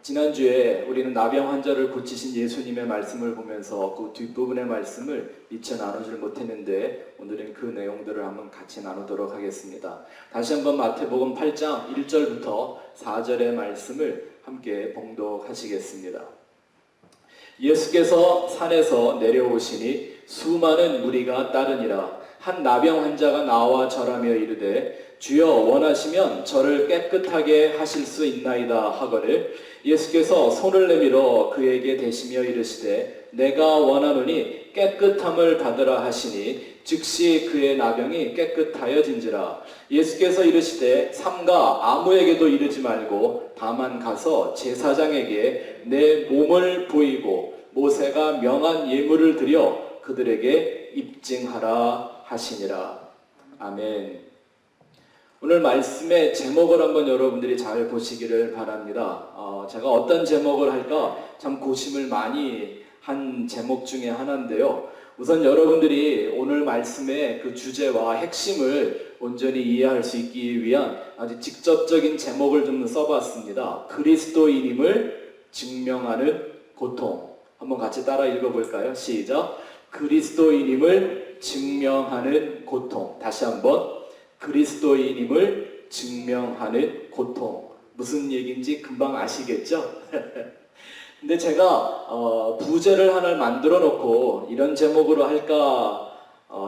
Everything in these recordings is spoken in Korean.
지난주에 우리는 나병 환자를 고치신 예수님의 말씀을 보면서 그 뒷부분의 말씀을 미처 나누지를 못했는데 오늘은 그 내용들을 한번 같이 나누도록 하겠습니다. 다시 한번 마태복음 8장 1절부터 4절의 말씀을 함께 봉독하시겠습니다. 예수께서 산에서 내려오시니 수많은 무리가 따르니라. 한 나병 환자가 나와 절하며 이르되 주여 원하시면 저를 깨끗하게 하실 수 있나이다 하거늘 예수께서 손을 내밀어 그에게 대시며 이르시되 내가 원하노니 깨끗함을 받으라 하시니 즉시 그의 나병이 깨끗하여진지라. 예수께서 이르시되 삼가 아무에게도 이르지 말고 다만 가서 제사장에게 내 몸을 보이고 모세가 명한 예물을 드려 그들에게 입증하라 하시니라. 아멘. 오늘 말씀의 제목을 한번 여러분들이 잘 보시기를 바랍니다. 제가 어떤 제목을 할까 참 고심을 많이 한 제목 중에 하나인데요. 우선 여러분들이 오늘 말씀의 그 주제와 핵심을 온전히 이해할 수 있기 위한 아주 직접적인 제목을 좀 써봤습니다. 그리스도인임을 증명하는 고통. 한번 같이 따라 읽어볼까요? 시작. 그리스도인임을 증명하는 고통. 다시 한번. 그리스도인임을 증명하는 고통. 무슨 얘기인지 금방 아시겠죠? 근데 제가 부제를 하나 만들어 놓고 이런 제목으로 할까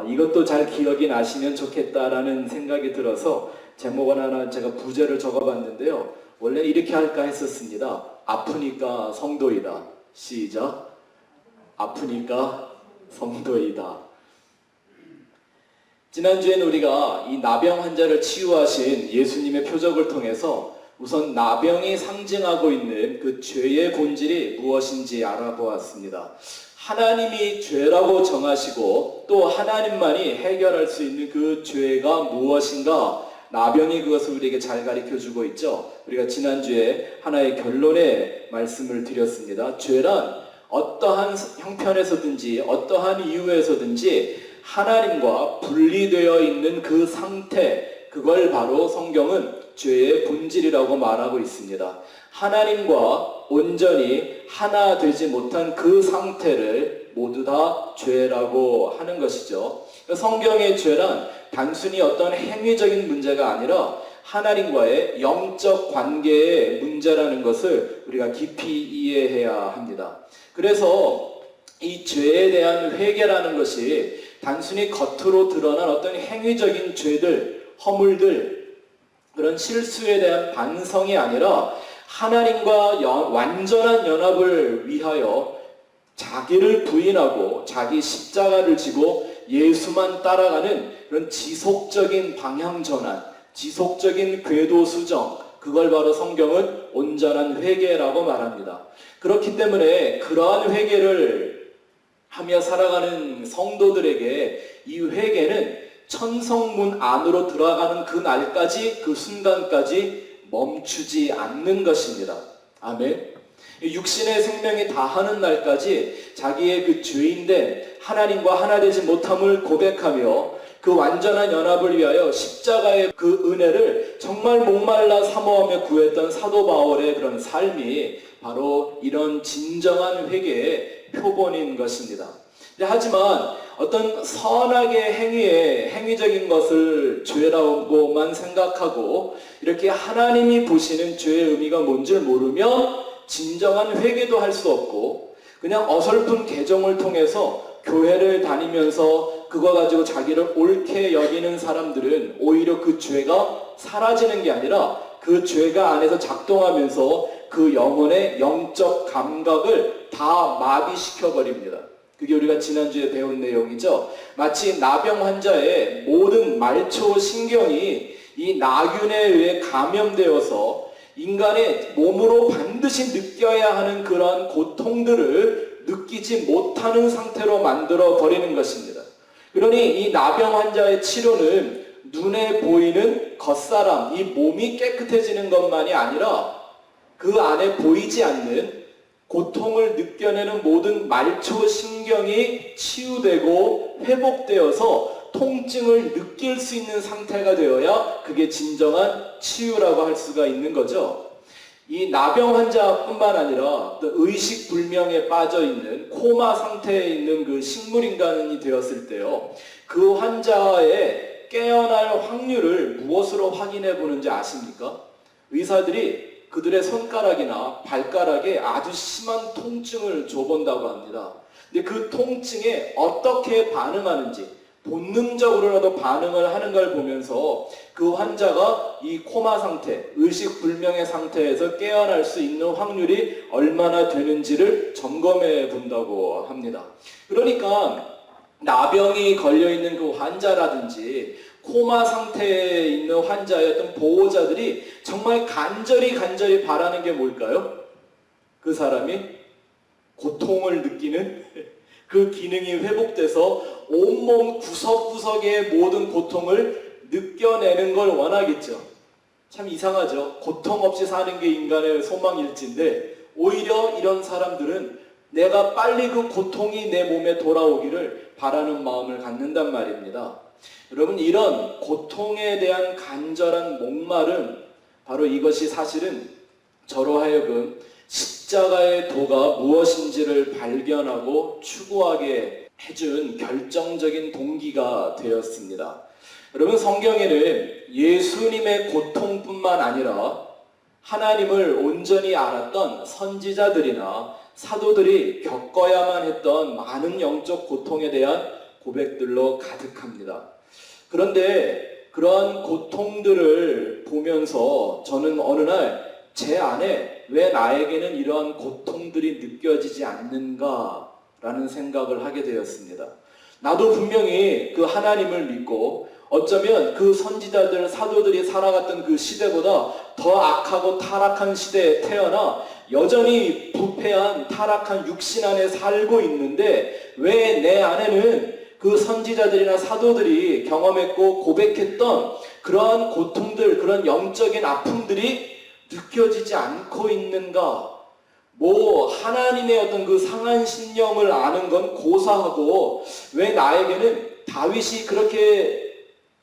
이것도 잘 기억이 나시면 좋겠다라는 생각이 들어서 제목을 하나 제가 부제를 적어봤는데요. 원래는 이렇게 할까 했었습니다. 아프니까 성도이다. 시작. 아프니까 성도이다. 지난주에는 우리가 이 나병 환자를 치유하신 예수님의 표적을 통해서 우선 나병이 상징하고 있는 그 죄의 본질이 무엇인지 알아보았습니다. 하나님이 죄라고 정하시고 또 하나님만이 해결할 수 있는 그 죄가 무엇인가 나병이 그것을 우리에게 잘 가르쳐주고 있죠. 우리가 지난주에 하나의 결론의 말씀을 드렸습니다. 죄란 어떠한 형편에서든지 어떠한 이유에서든지 하나님과 분리되어 있는 그 상태, 그걸 바로 성경은 죄의 본질이라고 말하고 있습니다. 하나님과 온전히 하나 되지 못한 그 상태를 모두 다 죄라고 하는 것이죠. 성경의 죄란 단순히 어떤 행위적인 문제가 아니라 하나님과의 영적 관계의 문제라는 것을 우리가 깊이 이해해야 합니다. 그래서 이 죄에 대한 회개라는 것이 단순히 겉으로 드러난 어떤 행위적인 죄들, 허물들, 그런 실수에 대한 반성이 아니라 하나님과 완전한 연합을 위하여 자기를 부인하고 자기 십자가를 지고 예수만 따라가는 그런 지속적인 방향 전환, 지속적인 궤도 수정, 그걸 바로 성경은 온전한 회개라고 말합니다. 그렇기 때문에 그러한 회개를 하며 살아가는 성도들에게 이 회개는 천성문 안으로 들어가는 그 날까지, 그 순간까지 멈추지 않는 것입니다. 아멘. 육신의 생명이 다하는 날까지 자기의 그 죄인된 하나님과 하나 되지 못함을 고백하며 그 완전한 연합을 위하여 십자가의 그 은혜를 정말 목말라 사모하며 구했던 사도 바울의 그런 삶이 바로 이런 진정한 회개의 표본인 것입니다. 하지만 어떤 선악의 행위적인 것을 죄라고만 생각하고 이렇게 하나님이 보시는 죄의 의미가 뭔지 모르면 진정한 회개도 할 수 없고 그냥 어설픈 개종을 통해서 교회를 다니면서 그거 가지고 자기를 옳게 여기는 사람들은 오히려 그 죄가 사라지는 게 아니라 그 죄가 안에서 작동하면서 그 영혼의 영적 감각을 다 마비시켜버립니다. 그게 우리가 지난주에 배운 내용이죠. 마치 나병 환자의 모든 말초 신경이 이 나균에 의해 감염되어서 인간의 몸으로 반드시 느껴야 하는 그러한 고통들을 느끼지 못하는 상태로 만들어 버리는 것입니다. 그러니 이 나병 환자의 치료는 눈에 보이는 겉사람, 이 몸이 깨끗해지는 것만이 아니라 그 안에 보이지 않는 고통을 느껴내는 모든 말초 신경이 치유되고 회복되어서 통증을 느낄 수 있는 상태가 되어야 그게 진정한 치유라고 할 수가 있는 거죠. 이 나병 환자뿐만 아니라 또 의식 불명에 빠져 있는 코마 상태에 있는 그 식물 인간이 되었을 때요, 그 환자의 깨어날 확률을 무엇으로 확인해 보는지 아십니까? 의사들이 그들의 손가락이나 발가락에 아주 심한 통증을 줘본다고 합니다. 근데 그 통증에 어떻게 반응하는지, 본능적으로라도 반응을 하는 걸 보면서 그 환자가 이 코마 상태, 의식 불명의 상태에서 깨어날 수 있는 확률이 얼마나 되는지를 점검해 본다고 합니다. 그러니까 나병이 걸려있는 그 환자라든지 코마 상태에 있는 환자의 어떤 보호자들이 정말 간절히 바라는 게 뭘까요? 그 사람이 고통을 느끼는 그 기능이 회복돼서 온몸 구석구석의 모든 고통을 느껴내는 걸 원하겠죠. 참 이상하죠. 고통 없이 사는 게 인간의 소망일진데 오히려 이런 사람들은 내가 빨리 그 고통이 내 몸에 돌아오기를 바라는 마음을 갖는단 말입니다. 여러분, 이런 고통에 대한 간절한 목마름, 바로 이것이 사실은 저로 하여금 십자가의 도가 무엇인지를 발견하고 추구하게 해준 결정적인 동기가 되었습니다. 여러분, 성경에는 예수님의 고통뿐만 아니라 하나님을 온전히 알았던 선지자들이나 사도들이 겪어야만 했던 많은 영적 고통에 대한 고백들로 가득합니다. 그런데 그러한 고통들을 보면서 저는 어느 날 제 안에 왜 나에게는 이러한 고통들이 느껴지지 않는가라는 생각을 하게 되었습니다. 나도 분명히 그 하나님을 믿고 어쩌면 그 선지자들, 사도들이 살아갔던 그 시대보다 더 악하고 타락한 시대에 태어나 여전히 부패한 타락한 육신 안에 살고 있는데 왜 내 안에는 그 선지자들이나 사도들이 경험했고 고백했던 그러한 고통들, 그런 영적인 아픔들이 느껴지지 않고 있는가? 하나님의 어떤 그 상한 심령을 아는 건 고사하고 왜 나에게는 다윗이 그렇게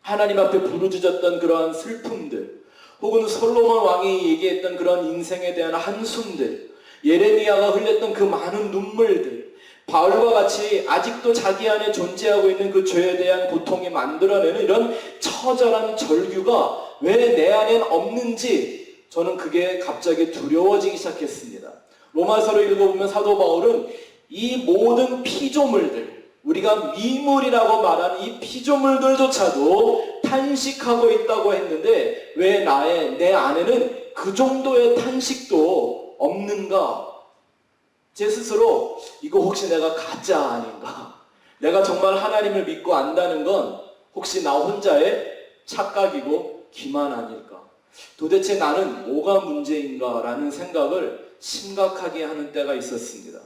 하나님 앞에 부르짖었던 그러한 슬픔들, 혹은 솔로몬 왕이 얘기했던 그런 인생에 대한 한숨들, 예레미야가 흘렸던 그 많은 눈물들, 바울과 같이 아직도 자기 안에 존재하고 있는 그 죄에 대한 고통이 만들어내는 이런 처절한 절규가 왜 내 안엔 없는지 저는 그게 갑자기 두려워지기 시작했습니다. 로마서를 읽어보면 사도 바울은 이 모든 피조물들, 우리가 미물이라고 말하는 이 피조물들조차도 탄식하고 있다고 했는데 왜 내 안에는 그 정도의 탄식도 없는가? 제 스스로 이거 혹시 내가 가짜 아닌가? 내가 정말 하나님을 믿고 안다는 건 혹시 나 혼자의 착각이고 기만 아닐까? 도대체 나는 뭐가 문제인가? 라는 생각을 심각하게 하는 때가 있었습니다.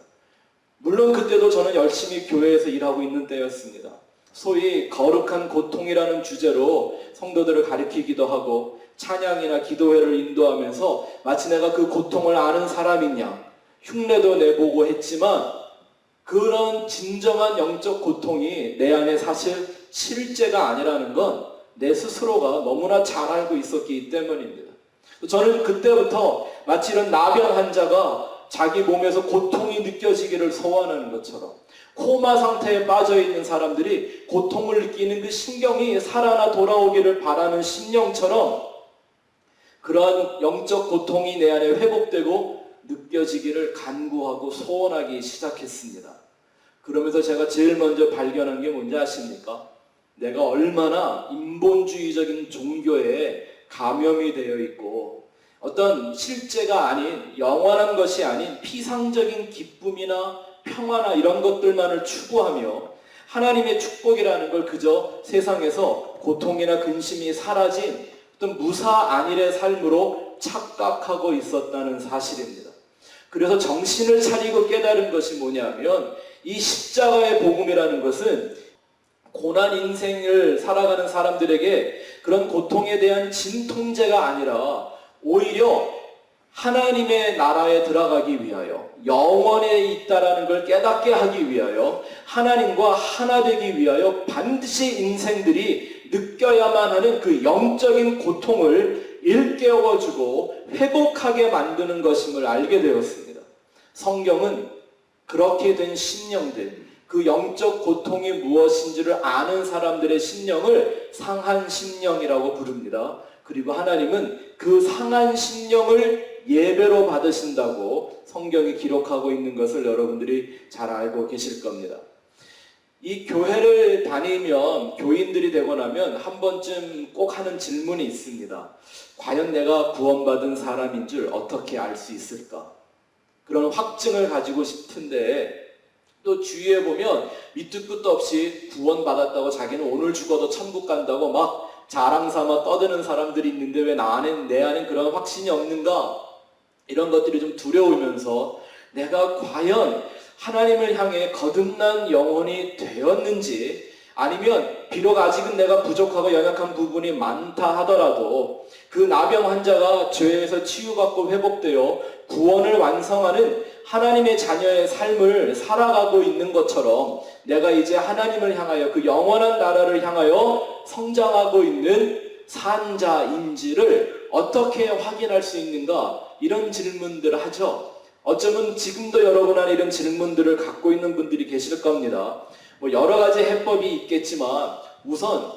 물론 그때도 저는 열심히 교회에서 일하고 있는 때였습니다. 소위 거룩한 고통이라는 주제로 성도들을 가르치기도 하고 찬양이나 기도회를 인도하면서 마치 내가 그 고통을 아는 사람이냐 흉내도 내보고 했지만 그런 진정한 영적 고통이 내 안에 사실 실제가 아니라는 건 내 스스로가 너무나 잘 알고 있었기 때문입니다. 저는 그때부터 마치 이런 나병 환자가 자기 몸에서 고통이 느껴지기를 소원하는 것처럼 코마 상태에 빠져있는 사람들이 고통을 느끼는 그 신경이 살아나 돌아오기를 바라는 심령처럼 그러한 영적 고통이 내 안에 회복되고 느껴지기를 간구하고 소원하기 시작했습니다. 그러면서 제가 제일 먼저 발견한 게 뭔지 아십니까? 내가 얼마나 인본주의적인 종교에 감염이 되어 있고 어떤 실제가 아닌 영원한 것이 아닌 피상적인 기쁨이나 평화나 이런 것들만을 추구하며 하나님의 축복이라는 걸 그저 세상에서 고통이나 근심이 사라진 어떤 무사안일의 삶으로 착각하고 있었다는 사실입니다. 그래서 정신을 차리고 깨달은 것이 뭐냐면 이 십자가의 복음이라는 것은 고난 인생을 살아가는 사람들에게 그런 고통에 대한 진통제가 아니라 오히려 하나님의 나라에 들어가기 위하여 영원에 있다라는 걸 깨닫게 하기 위하여 하나님과 하나 되기 위하여 반드시 인생들이 느껴야만 하는 그 영적인 고통을 일깨워주고 회복하게 만드는 것임을 알게 되었습니다. 성경은 그렇게 된 심령들, 그 영적 고통이 무엇인지를 아는 사람들의 심령을 상한 심령이라고 부릅니다. 그리고 하나님은 그 상한 심령을 예배로 받으신다고 성경이 기록하고 있는 것을 여러분들이 잘 알고 계실 겁니다. 이 교회를 다니면, 교인들이 되고 나면 한 번쯤 꼭 하는 질문이 있습니다. 과연 내가 구원받은 사람인 줄 어떻게 알 수 있을까? 그런 확증을 가지고 싶은데, 또 주위에 보면 밑도 끝도 없이 구원받았다고, 자기는 오늘 죽어도 천국 간다고 막 자랑 삼아 떠드는 사람들이 있는데 왜 내 안엔 그런 확신이 없는가? 이런 것들이 좀 두려우면서 내가 과연 하나님을 향해 거듭난 영혼이 되었는지, 아니면 비록 아직은 내가 부족하고 연약한 부분이 많다 하더라도 그 나병 환자가 죄에서 치유받고 회복되어 구원을 완성하는 하나님의 자녀의 삶을 살아가고 있는 것처럼 내가 이제 하나님을 향하여, 그 영원한 나라를 향하여 성장하고 있는 산자인지를 어떻게 확인할 수 있는가? 이런 질문들을 하죠. 어쩌면 지금도 여러분 안에 이런 질문들을 갖고 있는 분들이 계실 겁니다. 여러 가지 해법이 있겠지만 우선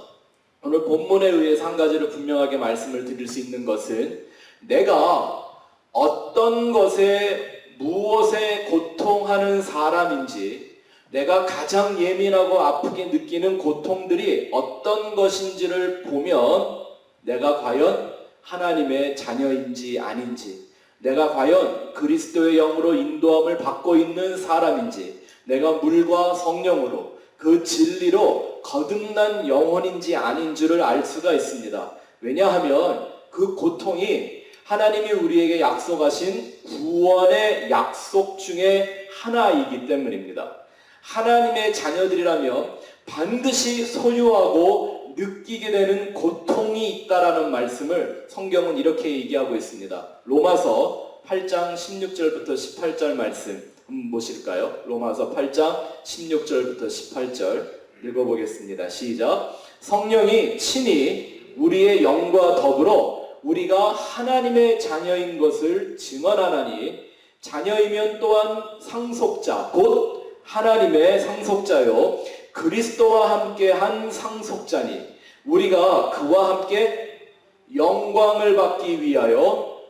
오늘 본문에 의해서 한 가지를 분명하게 말씀을 드릴 수 있는 것은, 내가 어떤 것에, 무엇에 고통하는 사람인지, 내가 가장 예민하고 아프게 느끼는 고통들이 어떤 것인지를 보면 내가 과연 하나님의 자녀인지 아닌지, 내가 과연 그리스도의 영으로 인도함을 받고 있는 사람인지, 내가 물과 성령으로 그 진리로 거듭난 영혼인지 아닌지를 알 수가 있습니다. 왜냐하면 그 고통이 하나님이 우리에게 약속하신 구원의 약속 중에 하나이기 때문입니다. 하나님의 자녀들이라면 반드시 소유하고 느끼게 되는 고통이 있다라는 말씀을 성경은 이렇게 얘기하고 있습니다. 로마서 8장 16절부터 18절 말씀 보실까요? 로마서 8장 16절부터 18절 읽어보겠습니다. 시작. 성령이 친히 우리의 영과 더불어 우리가 하나님의 자녀인 것을 증언하나니, 자녀이면 또한 상속자, 곧 하나님의 상속자요 그리스도와 함께 한 상속자니, 우리가 그와 함께 영광을 받기 위하여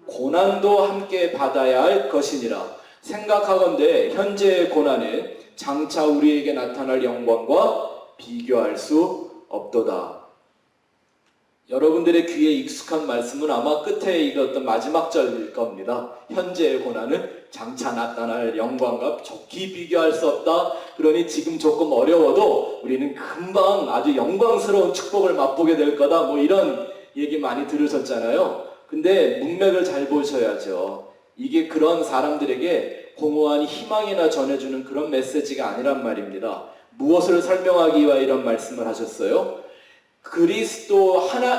고난도 함께 받아야 할 것이니라. 생각하건대 현재의 고난은 장차 우리에게 나타날 영광과 비교할 수 없도다. 여러분들의 귀에 익숙한 말씀은 아마 끝에 읽었던 마지막 절일 겁니다. 현재의 고난은 장차 나타날 영광과 좋게 비교할 수 없다. 그러니 지금 조금 어려워도 우리는 금방 아주 영광스러운 축복을 맛보게 될 거다. 이런 얘기 많이 들으셨잖아요. 근데 문맥을 잘 보셔야죠. 이게 그런 사람들에게 공허한 희망이나 전해주는 그런 메시지가 아니란 말입니다. 무엇을 설명하기 위해 이런 말씀을 하셨어요?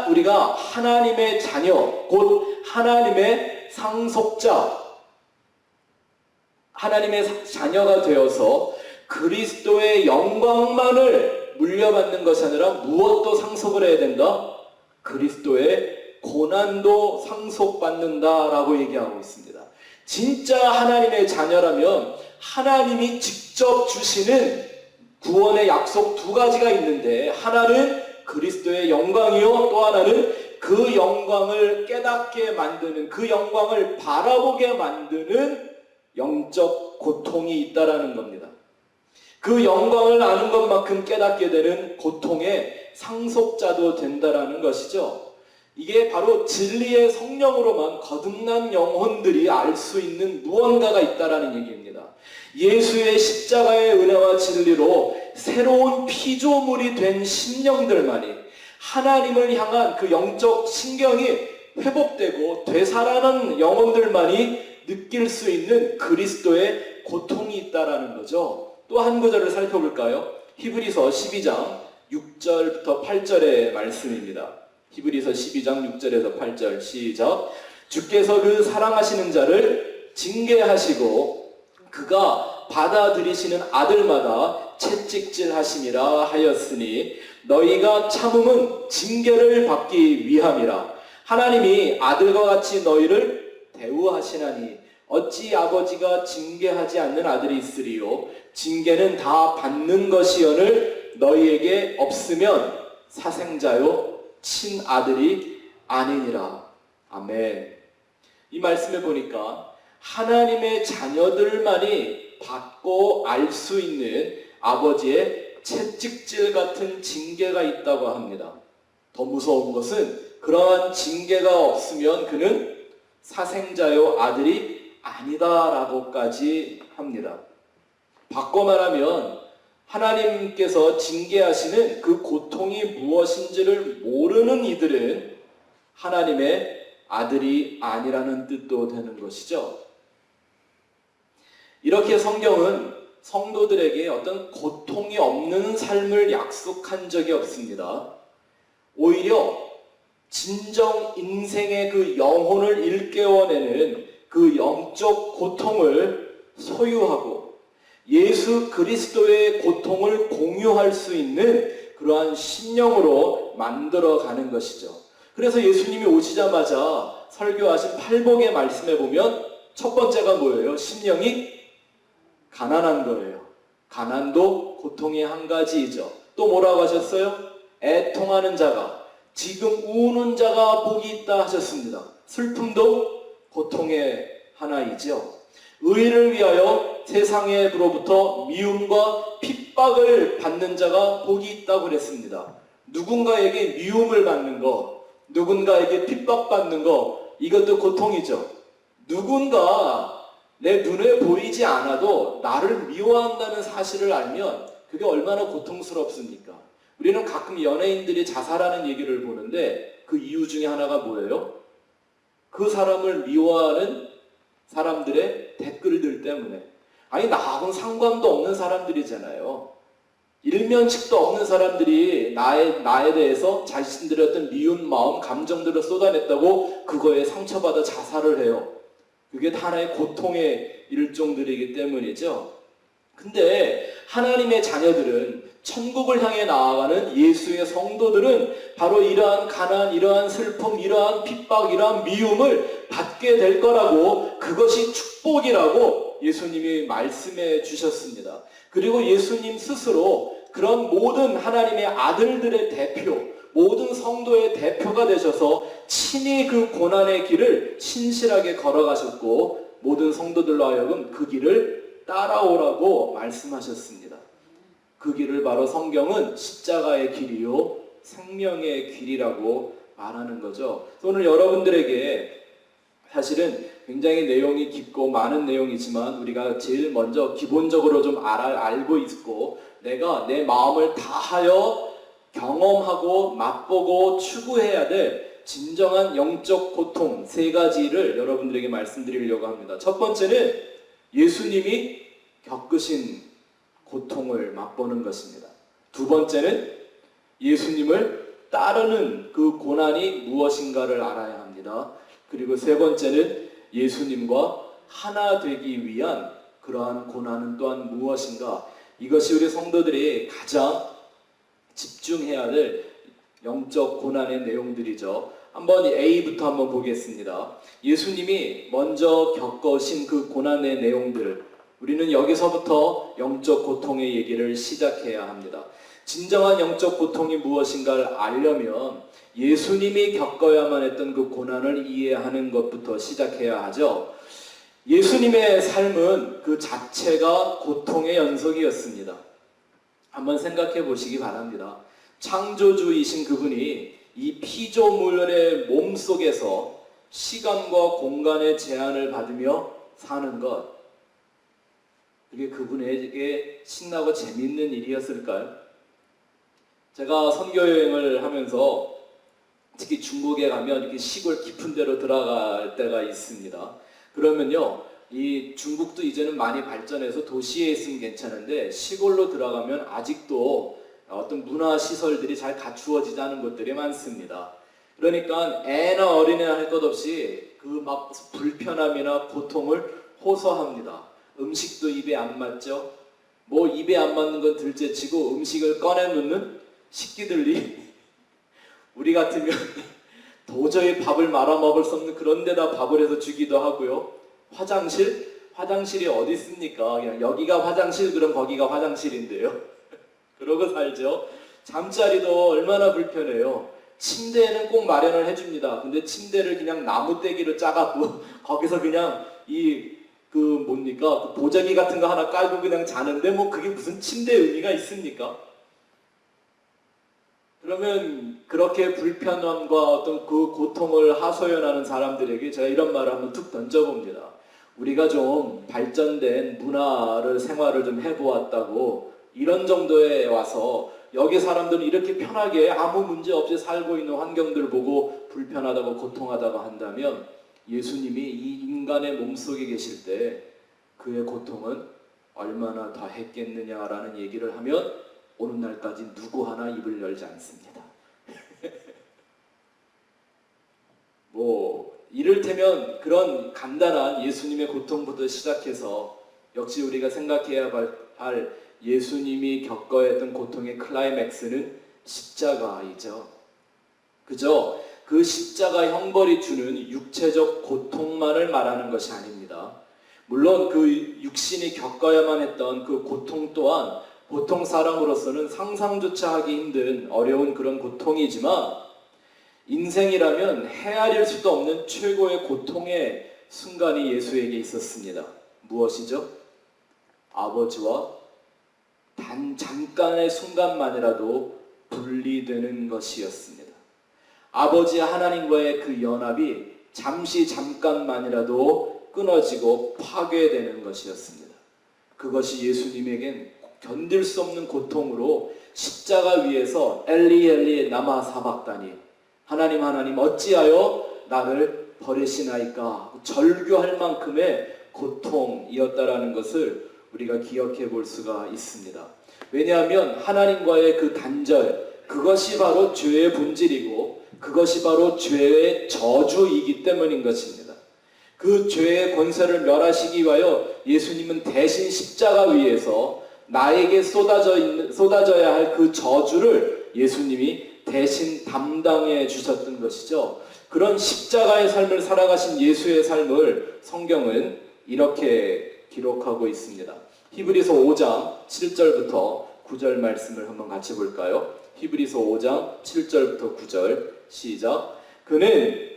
우리가 하나님의 자녀, 곧 하나님의 상속자, 하나님의 자녀가 되어서 그리스도의 영광만을 물려받는 것이 아니라 무엇도 상속을 해야 된다? 그리스도의 고난도 상속받는다라고 얘기하고 있습니다. 진짜 하나님의 자녀라면 하나님이 직접 주시는 구원의 약속 두 가지가 있는데, 하나는 그리스도의 영광이요, 또 하나는 그 영광을 깨닫게 만드는, 그 영광을 바라보게 만드는 영적 고통이 있다라는 겁니다. 그 영광을 아는 것만큼 깨닫게 되는 고통의 상속자도 된다라는 것이죠. 이게 바로 진리의 성령으로만 거듭난 영혼들이 알 수 있는 무언가가 있다라는 얘기입니다. 예수의 십자가의 은혜와 진리로 새로운 피조물이 된 심령들만이, 하나님을 향한 그 영적 신경이 회복되고 되살아난 영혼들만이 느낄 수 있는 그리스도의 고통이 있다라는 거죠. 또 한 구절을 살펴볼까요? 히브리서 12장 6절부터 8절의 말씀입니다. 히브리서 12장 6절에서 8절 시작. 주께서 그 사랑하시는 자를 징계하시고 그가 받아들이시는 아들마다 채찍질하심이라 하였으니 너희가 참음은 징계를 받기 위함이라. 하나님이 아들과 같이 너희를 대우하시나니 어찌 아버지가 징계하지 않는 아들이 있으리요. 징계는 다 받는 것이여늘 너희에게 없으면 사생자요 친아들이 아니니라. 아멘. 이 말씀을 보니까 하나님의 자녀들만이 받고 알 수 있는 아버지의 채찍질 같은 징계가 있다고 합니다. 더 무서운 것은 그러한 징계가 없으면 그는 사생자요 아들이 아니다라고까지 합니다. 바꿔 말하면 하나님께서 징계하시는 그 고통이 무엇인지를 모르는 이들은 하나님의 아들이 아니라는 뜻도 되는 것이죠. 이렇게 성경은 성도들에게 어떤 고통이 없는 삶을 약속한 적이 없습니다. 오히려 진정 인생의 그 영혼을 일깨워내는 그 영적 고통을 소유하고 예수 그리스도의 고통을 공유할 수 있는 그러한 심령으로 만들어가는 것이죠. 그래서 예수님이 오시자마자 설교하신 팔복의 말씀에 보면 첫 번째가 뭐예요? 심령이 가난한 거예요. 가난도 고통의 한 가지이죠. 또 뭐라고 하셨어요? 애통하는 자가, 지금 우는 자가 복이 있다 하셨습니다. 슬픔도 고통의 하나이죠. 의를 위하여 세상으로부터 미움과 핍박을 받는 자가 복이 있다고 그랬습니다. 누군가에게 미움을 받는 거, 누군가에게 핍박받는 거, 이것도 고통이죠. 누군가 내 눈에 보이지 않아도 나를 미워한다는 사실을 알면 그게 얼마나 고통스럽습니까? 우리는 가끔 연예인들이 자살하는 얘기를 보는데 그 이유 중에 하나가 뭐예요? 그 사람을 미워하는 사람들의 댓글들 때문에. 아니, 나하고는 상관도 없는 사람들이잖아요. 일면식도 없는 사람들이 나에 대해서 자신들의 어떤 미운 마음, 감정들을 쏟아냈다고 그거에 상처받아 자살을 해요. 그게 하나의 고통의 일종들이기 때문이죠. 근데 하나님의 자녀들은, 천국을 향해 나아가는 예수의 성도들은 바로 이러한 가난, 이러한 슬픔, 이러한 핍박, 이러한 미움을 받게 될 거라고, 그것이 축복이라고 예수님이 말씀해 주셨습니다. 그리고 예수님 스스로 그런 모든 하나님의 아들들의 대표, 모든 성도의 대표가 되셔서 친히 그 고난의 길을 신실하게 걸어가셨고 모든 성도들로 하여금 그 길을 따라오라고 말씀하셨습니다. 그 길을 바로 성경은 십자가의 길이요 생명의 길이라고 말하는 거죠. 오늘 여러분들에게 사실은 굉장히 내용이 깊고 많은 내용이지만 우리가 제일 먼저 기본적으로 좀 알고 있고 내가 내 마음을 다하여 경험하고 맛보고 추구해야 될 진정한 영적 고통 세 가지를 여러분들에게 말씀드리려고 합니다. 첫 번째는 예수님이 겪으신 고통을 맛보는 것입니다. 두 번째는 예수님을 따르는 그 고난이 무엇인가를 알아야 합니다. 그리고 세 번째는 예수님과 하나 되기 위한 그러한 고난은 또한 무엇인가. 이것이 우리 성도들이 가장 집중해야 될 영적 고난의 내용들이죠. 한번 A부터 한번 보겠습니다. 예수님이 먼저 겪으신 그 고난의 내용들, 우리는 여기서부터 영적 고통의 얘기를 시작해야 합니다. 진정한 영적 고통이 무엇인가를 알려면 예수님이 겪어야만 했던 그 고난을 이해하는 것부터 시작해야 하죠. 예수님의 삶은 그 자체가 고통의 연속이었습니다. 한번 생각해 보시기 바랍니다. 창조주이신 그분이 이 피조물의 몸 속에서 시간과 공간의 제한을 받으며 사는 것, 그게 그분에게 신나고 재미있는 일이었을까요? 제가 선교 여행을 하면서 특히 중국에 가면 이렇게 시골 깊은 데로 들어갈 때가 있습니다. 그러면요, 이 중국도 이제는 많이 발전해서 도시에 있으면 괜찮은데 시골로 들어가면 아직도 어떤 문화 시설들이 잘 갖추어지지 않은 곳들이 많습니다. 그러니까 애나 어린애나 할 것 없이 그 막 불편함이나 고통을 호소합니다. 음식도 입에 안 맞죠? 뭐 입에 안 맞는 건 둘째치고 음식을 꺼내 놓는 식기들이 우리 같으면 도저히 밥을 말아 먹을 수 없는 그런 데다 밥을 해서 주기도 하고요. 화장실이 어디 있습니까? 그냥 여기가 화장실, 그럼 거기가 화장실인데요. 그러고 살죠. 잠자리도 얼마나 불편해요. 침대에는 꼭 마련을 해줍니다. 근데 침대를 그냥 나무떼기로 짜갖고 거기서 그냥 그 보자기 같은 거 하나 깔고 그냥 자는데 뭐 그게 무슨 침대 의미가 있습니까? 그러면 그렇게 불편함과 어떤 그 고통을 하소연하는 사람들에게 제가 이런 말을 한번 툭 던져봅니다. 우리가 좀 발전된 생활을 좀 해보았다고 이런 정도에 와서 여기 사람들은 이렇게 편하게 아무 문제 없이 살고 있는 환경들을 보고 불편하다고 고통하다고 한다면 예수님이 이 인간의 몸속에 계실 때 그의 고통은 얼마나 더 했겠느냐라는 얘기를 하면 오늘날까지 누구 하나 입을 열지 않습니다. 이를테면 그런 간단한 예수님의 고통부터 시작해서 역시 우리가 생각해야 할 예수님이 겪어야 했던 고통의 클라이맥스는 십자가이죠. 그저 그 십자가 형벌이 주는 육체적 고통만을 말하는 것이 아닙니다. 물론 그 육신이 겪어야만 했던 그 고통 또한 보통 사람으로서는 상상조차 하기 힘든 어려운 그런 고통이지만 인생이라면 헤아릴 수도 없는 최고의 고통의 순간이 예수에게 있었습니다. 무엇이죠? 아버지와 잠깐의 순간만이라도 분리되는 것이었습니다. 아버지 하나님과의 그 연합이 잠깐만이라도 끊어지고 파괴되는 것이었습니다. 그것이 예수님에겐 견딜 수 없는 고통으로 십자가 위에서 엘리 엘리 라마 사박다니, 하나님 어찌하여 나를 버리시나이까, 절규할 만큼의 고통이었다라는 것을 우리가 기억해 볼 수가 있습니다. 왜냐하면 하나님과의 그 단절, 그것이 바로 죄의 본질이고 그것이 바로 죄의 저주이기 때문인 것입니다. 그 죄의 권세를 멸하시기 위하여 예수님은 대신 십자가 위에서 나에게 쏟아져야 할 그 저주를 예수님이 대신 담당해 주셨던 것이죠. 그런 십자가의 삶을 살아가신 예수의 삶을 성경은 이렇게 기록하고 있습니다. 히브리서 5장 7절부터 9절 말씀을 한번 같이 볼까요? 히브리서 5장 7절부터 9절 시작. 그는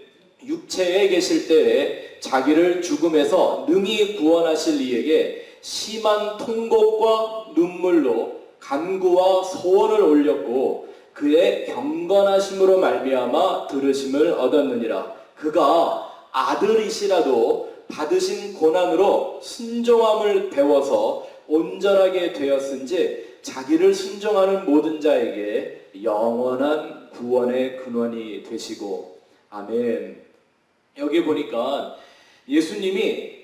육체에 계실 때에 자기를 죽음에서 능히 구원하실 이에게 심한 통곡과 눈물로 간구와 소원을 올렸고 그의 경건하심으로 말미암아 들으심을 얻었느니라. 그가 아들이시라도 받으신 고난으로 순종함을 배워서 온전하게 되었은지 자기를 순종하는 모든 자에게 영원한 구원의 근원이 되시고. 아멘. 여기 보니까 예수님이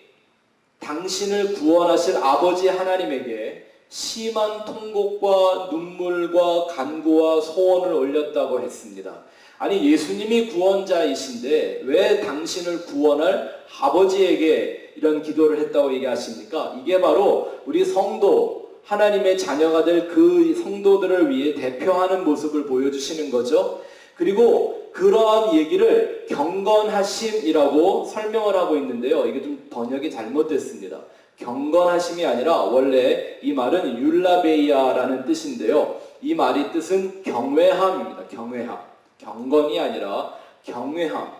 당신을 구원하실 아버지 하나님에게 심한 통곡과 눈물과 간구와 소원을 올렸다고 했습니다. 아니, 예수님이 구원자이신데 왜 당신을 구원할 아버지에게 이런 기도를 했다고 얘기하십니까? 이게 바로 우리 성도, 하나님의 자녀가 될 그 성도들을 위해 대표하는 모습을 보여주시는 거죠. 그리고 그러한 얘기를 경건하심이라고 설명을 하고 있는데요. 이게 좀 번역이 잘못됐습니다. 경건하심이 아니라 원래 이 말은 율라베이아라는 뜻인데요. 이 말이 뜻은 경외함입니다. 경외함. 경건이 아니라 경외함.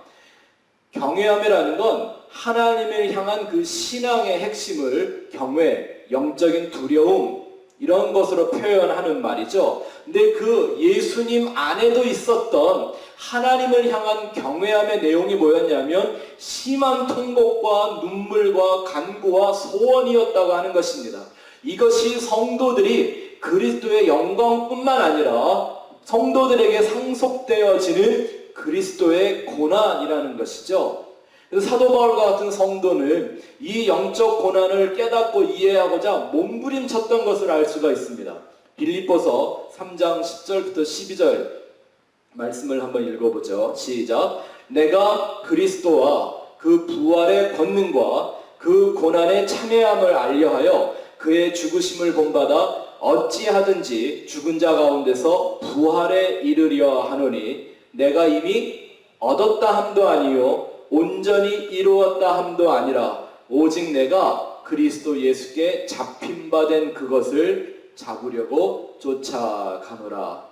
경외함이라는 건 하나님을 향한 그 신앙의 핵심을 경외, 영적인 두려움, 이런 것으로 표현하는 말이죠. 근데 그 예수님 안에도 있었던 하나님을 향한 경외함의 내용이 뭐였냐면 심한 통곡과 눈물과 간구와 소원이었다고 하는 것입니다. 이것이 성도들이 그리스도의 영광뿐만 아니라 성도들에게 상속되어지는 그리스도의 고난이라는 것이죠. 그래서 사도 바울과 같은 성도는 이 영적 고난을 깨닫고 이해하고자 몸부림쳤던 것을 알 수가 있습니다. 빌립보서 3장 10절부터 12절 말씀을 한번 읽어보죠. 시작. 내가 그리스도와 그 부활의 권능과 그 고난의 참여함을 알려하여 그의 죽으심을 본받아 어찌하든지 죽은 자 가운데서 부활에 이르려 하노니 내가 이미 얻었다 함도 아니요 온전히 이루었다 함도 아니라 오직 내가 그리스도 예수께 잡힌 바 된 그것을 잡으려고 쫓아가노라.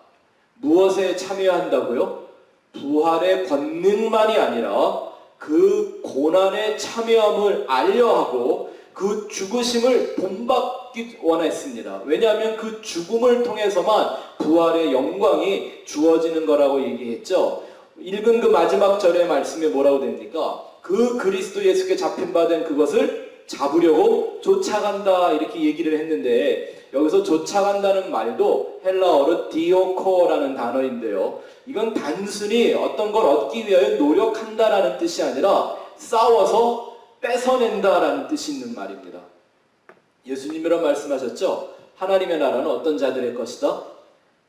무엇에 참여한다고요? 부활의 권능만이 아니라 그 고난에 참여함을 알려하고 그 죽으심을 본받기 원했습니다. 왜냐하면 그 죽음을 통해서만 부활의 영광이 주어지는 거라고 얘기했죠. 읽은 그 마지막 절의 말씀에 뭐라고 됩니까? 그 그리스도 예수께 잡힌 바 된 그것을 잡으려고 쫓아간다 이렇게 얘기를 했는데, 여기서 쫓아간다는 말도 헬라어로 디오코라는 단어인데요, 이건 단순히 어떤 걸 얻기 위하여 노력한다라는 뜻이 아니라 싸워서 뺏어낸다라는 뜻이 있는 말입니다. 예수님이란 말씀하셨죠? 하나님의 나라는 어떤 자들의 것이다?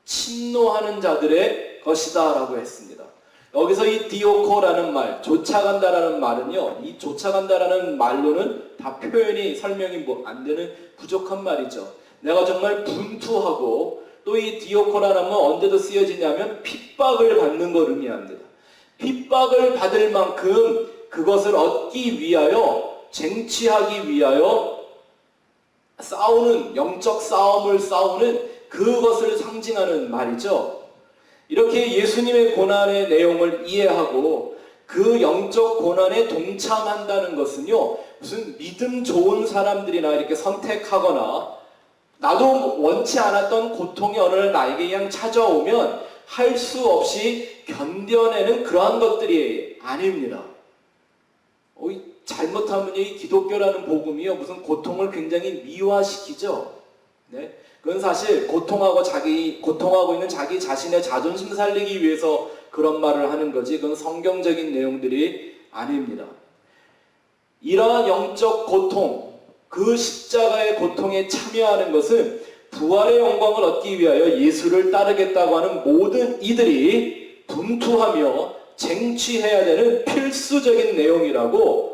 침노하는 자들의 것이다 라고 했습니다. 여기서 이 디오코라는 말, 쫓아간다라는 말은요, 이 쫓아간다라는 말로는 다 표현이 설명이 안 되는 부족한 말이죠. 내가 정말 분투하고, 또 이 디오코라는 말 언제도 쓰여지냐면 핍박을 받는 걸 의미합니다. 핍박을 받을 만큼 그것을 얻기 위하여, 쟁취하기 위하여 싸우는, 영적 싸움을 싸우는 그것을 상징하는 말이죠. 이렇게 예수님의 고난의 내용을 이해하고 그 영적 고난에 동참한다는 것은요, 무슨 믿음 좋은 사람들이나 이렇게 선택하거나 나도 원치 않았던 고통이 어느 날 나에게 그냥 찾아오면 할 수 없이 견뎌내는 그러한 것들이 아닙니다. 잘못하면 이 기독교라는 복음이요, 무슨 고통을 굉장히 미화시키죠. 네? 그건 사실 고통하고 있는 자기 자신의 자존심 살리기 위해서 그런 말을 하는 거지, 그건 성경적인 내용들이 아닙니다. 이러한 영적 고통, 그 십자가의 고통에 참여하는 것은 부활의 영광을 얻기 위하여 예수를 따르겠다고 하는 모든 이들이 분투하며 쟁취해야 되는 필수적인 내용이라고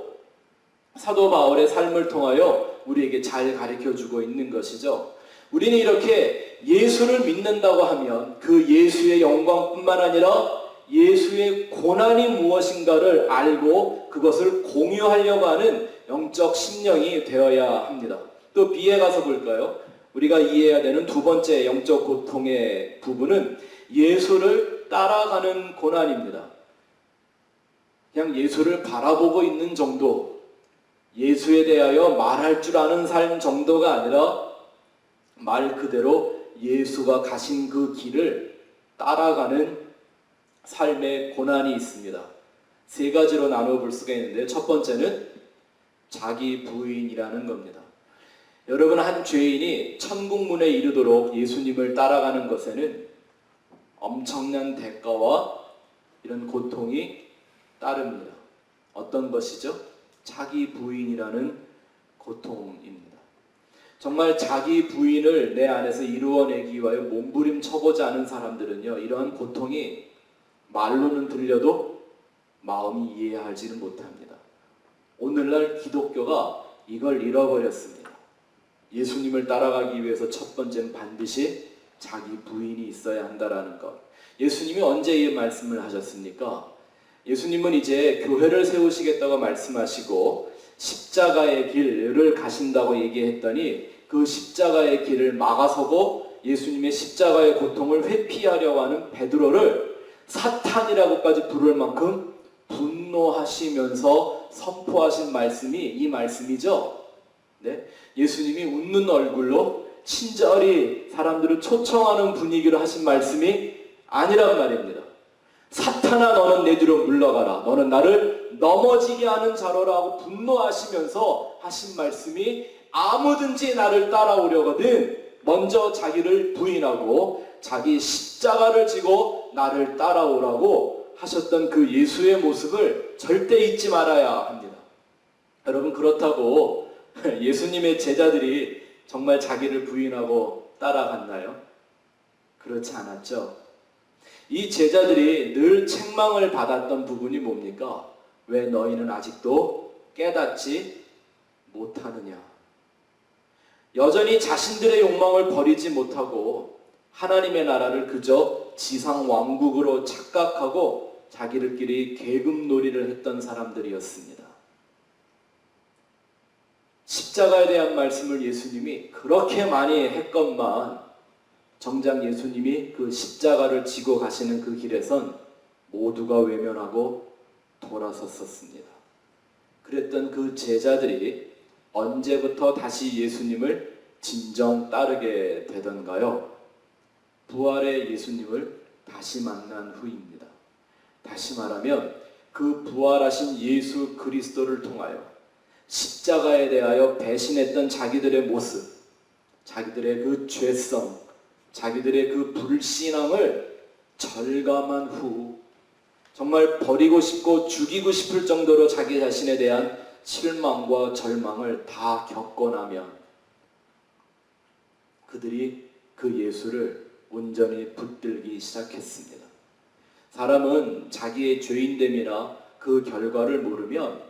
사도 바울의 삶을 통하여 우리에게 잘 가르쳐주고 있는 것이죠. 우리는 이렇게 예수를 믿는다고 하면 그 예수의 영광뿐만 아니라 예수의 고난이 무엇인가를 알고 그것을 공유하려고 하는 영적 심령이 되어야 합니다. 또 B에 가서 볼까요? 우리가 이해해야 되는 두 번째 영적 고통의 부분은 예수를 따라가는 고난입니다. 그냥 예수를 바라보고 있는 정도, 예수에 대하여 말할 줄 아는 삶 정도가 아니라 말 그대로 예수가 가신 그 길을 따라가는 삶의 고난이 있습니다. 세 가지로 나눠볼 수가 있는데, 첫 번째는 자기 부인이라는 겁니다. 여러분, 한 죄인이 천국문에 이르도록 예수님을 따라가는 것에는 엄청난 대가와 이런 고통이 따릅니다. 어떤 것이죠? 자기 부인이라는 고통입니다. 정말 자기 부인을 내 안에서 이루어내기 위하여 몸부림쳐보지 않은 사람들은요, 이러한 고통이 말로는 들려도 마음이 이해하지는 못합니다. 오늘날 기독교가 이걸 잃어버렸습니다. 예수님을 따라가기 위해서 첫 번째는 반드시 자기 부인이 있어야 한다라는 것. 예수님이 언제 이 말씀을 하셨습니까? 예수님은 이제 교회를 세우시겠다고 말씀하시고 십자가의 길을 가신다고 얘기했더니, 그 십자가의 길을 막아서고 예수님의 십자가의 고통을 회피하려고 하는 베드로를 사탄이라고까지 부를 만큼 분노하시면서 선포하신 말씀이 이 말씀이죠. 네? 예수님이 웃는 얼굴로 친절히 사람들을 초청하는 분위기로 하신 말씀이 아니란 말입니다. 사탄아, 너는 내 뒤로 물러가라. 너는 나를 넘어지게 하는 자로라고 분노하시면서 하신 말씀이, 아무든지 나를 따라오려거든 먼저 자기를 부인하고 자기 십자가를 지고 나를 따라오라고 하셨던 그 예수의 모습을 절대 잊지 말아야 합니다. 여러분, 그렇다고 예수님의 제자들이 정말 자기를 부인하고 따라갔나요? 그렇지 않았죠. 이 제자들이 늘 책망을 받았던 부분이 뭡니까? 왜 너희는 아직도 깨닫지 못하느냐? 여전히 자신들의 욕망을 버리지 못하고 하나님의 나라를 그저 지상 왕국으로 착각하고 자기들끼리 계급놀이를 했던 사람들이었습니다. 십자가에 대한 말씀을 예수님이 그렇게 많이 했건만 정작 예수님이 그 십자가를 지고 가시는 그 길에선 모두가 외면하고 돌아섰었습니다. 그랬던 그 제자들이 언제부터 다시 예수님을 진정 따르게 되던가요? 부활의 예수님을 다시 만난 후입니다. 다시 말하면 그 부활하신 예수 그리스도를 통하여 십자가에 대하여 배신했던 자기들의 모습, 자기들의 그 죄성, 자기들의 그 불신앙을 절감한 후 정말 버리고 싶고 죽이고 싶을 정도로 자기 자신에 대한 실망과 절망을 다 겪고 나면 그들이 그 예수를 온전히 붙들기 시작했습니다. 사람은 자기의 죄인됨이나 그 결과를 모르면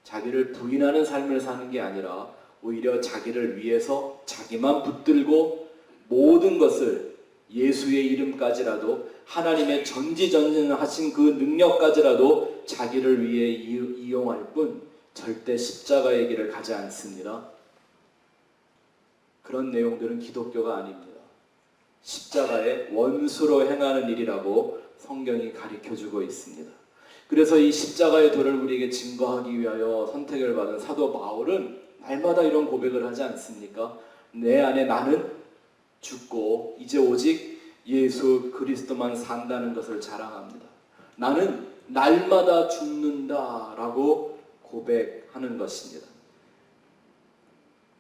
자기를 부인하는 삶을 사는 게 아니라 오히려 자기를 위해서 자기만 붙들고 모든 것을 예수의 이름까지라도 하나님의 전지전능하신 그 능력까지라도 자기를 위해 이용할 뿐 절대 십자가의 길을 가지 않습니다. 그런 내용들은 기독교가 아닙니다. 십자가의 원수로 행하는 일이라고 성경이 가르쳐주고 있습니다. 그래서 이 십자가의 도를 우리에게 증거하기 위하여 선택을 받은 사도 바울은 날마다 이런 고백을 하지 않습니까? 내 안에 나는 죽고 이제 오직 예수 그리스도만 산다는 것을 자랑합니다. 나는 날마다 죽는다라고 고백하는 것입니다.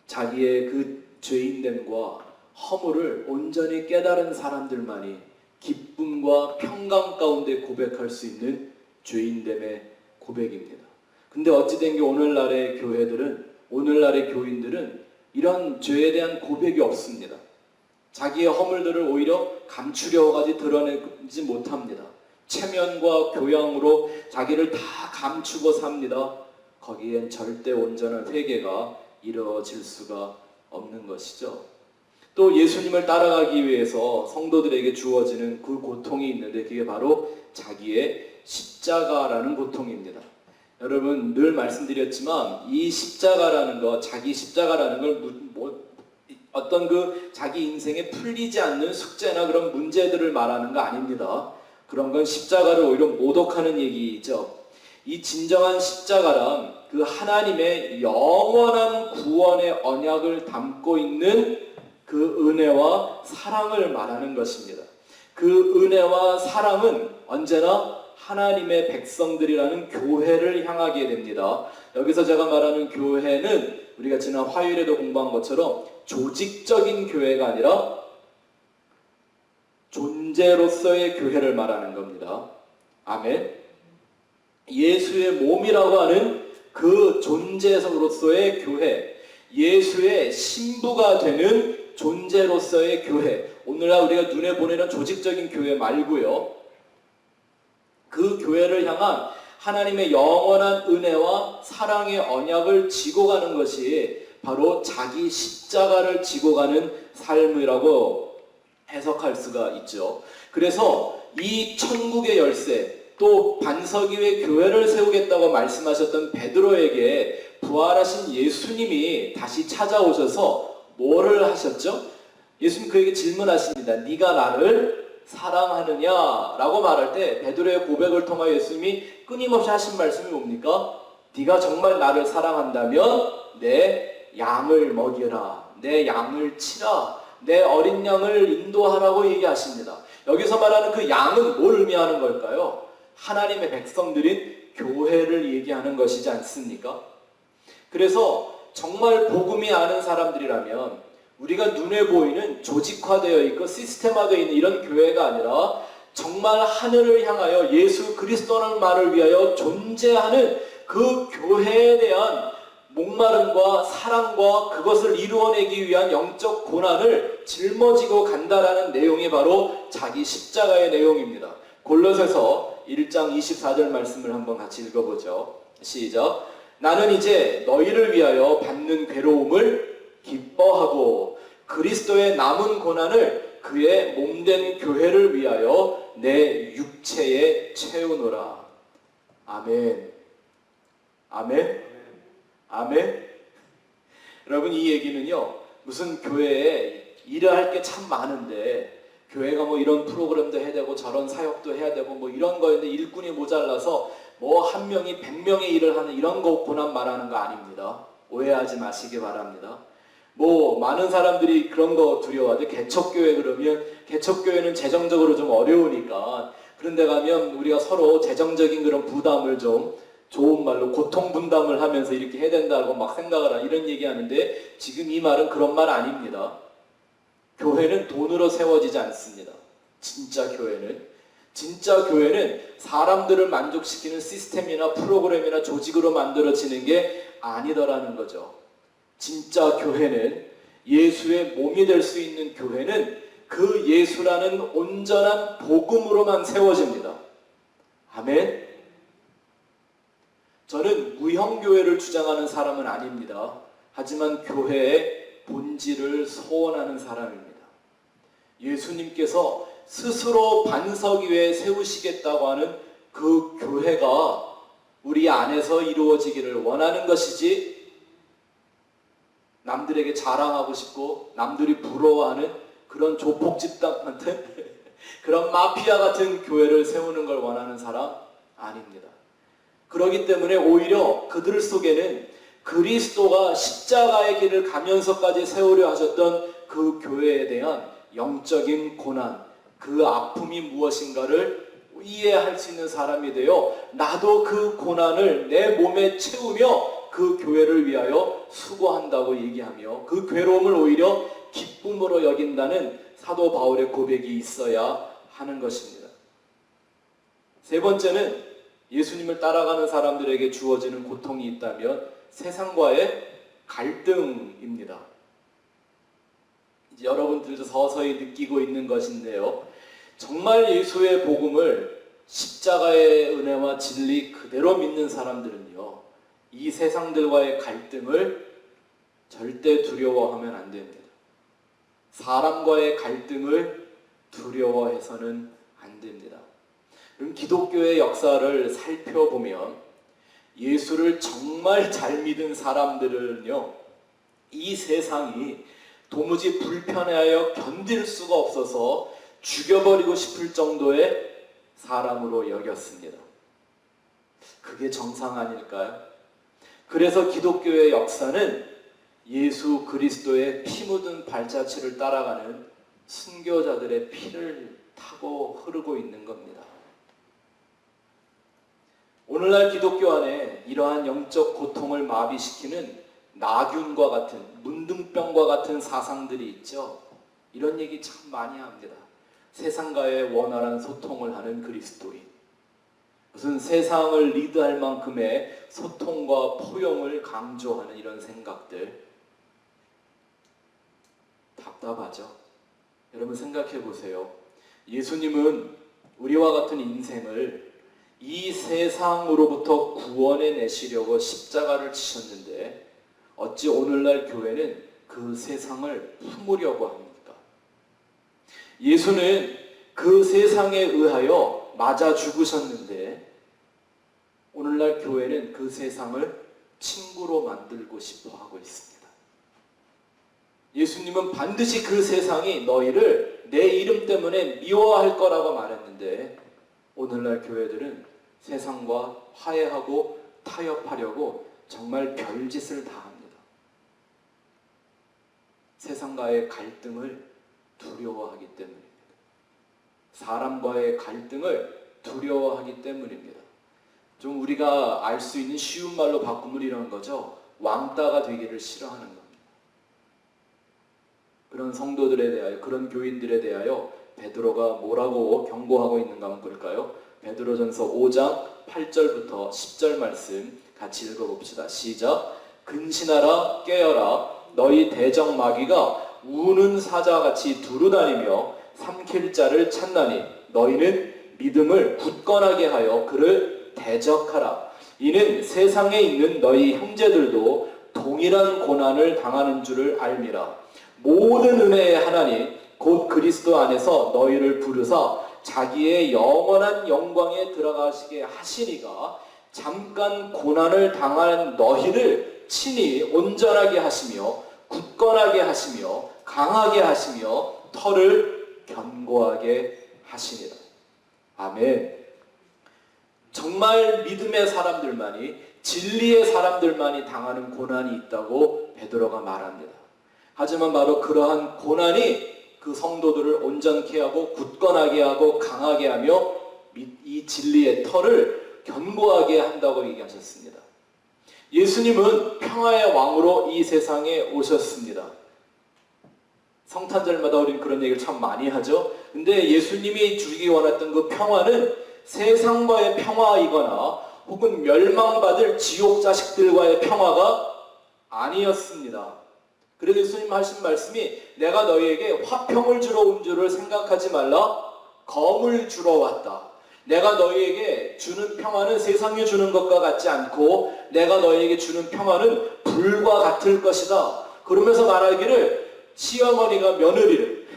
자기의 그 죄인됨과 허물을 온전히 깨달은 사람들만이 기쁨과 평강 가운데 고백할 수 있는 죄인됨의 고백입니다. 근데 어찌된 게 오늘날의 교회들은, 오늘날의 교인들은 이런 죄에 대한 고백이 없습니다. 자기의 허물들을 오히려 감추려고까지 드러내지 못합니다. 체면과 교양으로 자기를 다 감추고 삽니다. 거기엔 절대 온전한 회개가 이루어질 수가 없는 것이죠. 또 예수님을 따라가기 위해서 성도들에게 주어지는 그 고통이 있는데 그게 바로 자기의 십자가라는 고통입니다. 여러분 늘 말씀드렸지만 이 십자가라는 것, 자기 십자가라는 걸 어떤 그 자기 인생에 풀리지 않는 숙제나 그런 문제들을 말하는 거 아닙니다. 그런 건 십자가를 오히려 모독하는 얘기죠. 이 진정한 십자가란 그 하나님의 영원한 구원의 언약을 담고 있는 그 은혜와 사랑을 말하는 것입니다. 그 은혜와 사랑은 언제나 하나님의 백성들이라는 교회를 향하게 됩니다. 여기서 제가 말하는 교회는 우리가 지난 화요일에도 공부한 것처럼 조직적인 교회가 아니라 존재로서의 교회를 말하는 겁니다. 아멘. 예수의 몸이라고 하는 그 존재로서의 교회, 예수의 신부가 되는 존재로서의 교회, 오늘날 우리가 눈에 보이는 조직적인 교회 말고요, 그 교회를 향한 하나님의 영원한 은혜와 사랑의 언약을 지고 가는 것이 바로 자기 십자가를 지고 가는 삶이라고 해석할 수가 있죠. 그래서 이 천국의 열쇠, 또 반석 위에 교회를 세우겠다고 말씀하셨던 베드로에게 부활하신 예수님이 다시 찾아오셔서 뭐를 하셨죠? 예수님 그에게 질문하십니다. 네가 나를 사랑하느냐? 라고 말할 때 베드로의 고백을 통하여 예수님이 끊임없이 하신 말씀이 뭡니까? 네가 정말 나를 사랑한다면 내 양을 먹여라, 내 양을 치라, 내 어린 양을 인도하라고 얘기하십니다. 여기서 말하는 그 양은 뭘 의미하는 걸까요? 하나님의 백성들인 교회를 얘기하는 것이지 않습니까? 그래서 정말 복음이 아는 사람들이라면 우리가 눈에 보이는 조직화되어 있고 시스템화되어 있는 이런 교회가 아니라 정말 하늘을 향하여 예수 그리스도라는 말을 위하여 존재하는 그 교회에 대한 목마름과 사랑과 그것을 이루어내기 위한 영적 고난을 짊어지고 간다라는 내용이 바로 자기 십자가의 내용입니다. 골로새서 1장 24절 말씀을 한번 같이 읽어보죠. 시작. 나는 이제 너희를 위하여 받는 괴로움을 기뻐하고 그리스도의 남은 고난을 그의 몸된 교회를 위하여 내 육체에 채우노라. 아멘. 아멘. 아멘. 여러분, 이 얘기는요, 무슨 교회에 일을 할 게 참 많은데 교회가 뭐 이런 프로그램도 해야 되고 저런 사역도 해야 되고 뭐 이런 거였는데 일꾼이 모자라서 뭐 한 명이 100명의 일을 하는 이런 거 고난 말하는 거 아닙니다. 오해하지 마시기 바랍니다. 뭐 많은 사람들이 그런 거 두려워하죠. 개척교회 그러면 개척교회는 재정적으로 좀 어려우니까 그런 데 가면 우리가 서로 재정적인 그런 부담을 좀 좋은 말로 고통 분담을 하면서 이렇게 해야 된다고 막 생각을 하는 이런 얘기하는데 지금 이 말은 그런 말 아닙니다. 교회는 돈으로 세워지지 않습니다. 진짜 교회는 사람들을 만족시키는 시스템이나 프로그램이나 조직으로 만들어지는 게 아니더라는 거죠. 진짜 교회는, 예수의 몸이 될 수 있는 교회는 그 예수라는 온전한 복음으로만 세워집니다. 아멘. 저는 무형교회를 주장하는 사람은 아닙니다. 하지만 교회의 본질을 소원하는 사람입니다. 예수님께서 스스로 반석 위에 세우시겠다고 하는 그 교회가 우리 안에서 이루어지기를 원하는 것이지, 남들에게 자랑하고 싶고 남들이 부러워하는 그런 조폭집단 같은 그런 마피아 같은 교회를 세우는 걸 원하는 사람 아닙니다. 그렇기 때문에 오히려 그들 속에는 그리스도가 십자가의 길을 가면서까지 세우려 하셨던 그 교회에 대한 영적인 고난, 그 아픔이 무엇인가를 이해할 수 있는 사람이 되어 나도 그 고난을 내 몸에 채우며 그 교회를 위하여 수고한다고 얘기하며 그 괴로움을 오히려 기쁨으로 여긴다는 사도 바울의 고백이 있어야 하는 것입니다. 세 번째는 예수님을 따라가는 사람들에게 주어지는 고통이 있다면 세상과의 갈등입니다. 이제 여러분들도 서서히 느끼고 있는 것인데요. 정말 예수의 복음을 십자가의 은혜와 진리 그대로 믿는 사람들은요, 이 세상들과의 갈등을 절대 두려워하면 안 됩니다. 사람과의 갈등을 두려워해서는 안 됩니다. 그럼 기독교의 역사를 살펴보면 예수를 정말 잘 믿은 사람들은요, 이 세상이 도무지 불편해하여 견딜 수가 없어서 죽여버리고 싶을 정도의 사람으로 여겼습니다. 그게 정상 아닐까요? 그래서 기독교의 역사는 예수 그리스도의 피 묻은 발자취를 따라가는 순교자들의 피를 타고 흐르고 있는 겁니다. 오늘날 기독교 안에 이러한 영적 고통을 마비시키는 나균과 같은, 문둥병과 같은 사상들이 있죠. 이런 얘기 참 많이 합니다. 세상과의 원활한 소통을 하는 그리스도인, 무슨 세상을 리드할 만큼의 소통과 포용을 강조하는 이런 생각들, 답답하죠? 여러분 생각해 보세요. 예수님은 우리와 같은 인생을 이 세상으로부터 구원해 내시려고 십자가를 치셨는데 어찌 오늘날 교회는 그 세상을 품으려고 합니까? 예수는 그 세상에 의하여 맞아 죽으셨는데 오늘날 교회는 그 세상을 친구로 만들고 싶어 하고 있습니다. 예수님은 반드시 그 세상이 너희를 내 이름 때문에 미워할 거라고 말했는데 오늘날 교회들은 세상과 화해하고 타협하려고 정말 별짓을 다 합니다. 세상과의 갈등을 두려워하기 때문입니다. 사람과의 갈등을 두려워하기 때문입니다. 좀 우리가 알 수 있는 쉬운 말로 바꾸면 이런 거죠. 왕따가 되기를 싫어하는 겁니다. 그런 성도들에 대하여, 그런 교인들에 대하여 베드로가 뭐라고 경고하고 있는가 한번 볼까요? 베드로전서 5장 8절부터 10절 말씀 같이 읽어봅시다. 시작. 근신하라 깨어라 너희 대적 마귀가 우는 사자같이 두루다니며 삼킬 자를 찾나니 너희는 믿음을 굳건하게 하여 그를 대적하라. 이는 세상에 있는 너희 형제들도 동일한 고난을 당하는 줄을 알미라. 모든 은혜의 하나님 곧 그리스도 안에서 너희를 부르사 자기의 영원한 영광에 들어가시게 하시니가 잠깐 고난을 당한 너희를 친히 온전하게 하시며 굳건하게 하시며 강하게 하시며 털을 견고하게 하시니라. 아멘. 정말 믿음의 사람들만이, 진리의 사람들만이 당하는 고난이 있다고 베드로가 말합니다. 하지만 바로 그러한 고난이 그 성도들을 온전케 하고 굳건하게 하고 강하게 하며 이 진리의 털을 견고하게 한다고 얘기하셨습니다. 예수님은 평화의 왕으로 이 세상에 오셨습니다. 성탄절마다 우리는 그런 얘기를 참 많이 하죠. 근데 예수님이 주기 원했던 그 평화는 세상과의 평화이거나 혹은 멸망받을 지옥 자식들과의 평화가 아니었습니다. 그래서 예수님 하신 말씀이 내가 너희에게 화평을 주러 온 줄을 생각하지 말라, 검을 주러 왔다. 내가 너희에게 주는 평화는 세상이 주는 것과 같지 않고 내가 너희에게 주는 평화는 불과 같을 것이다. 그러면서 말하기를 시어머니가 며느리를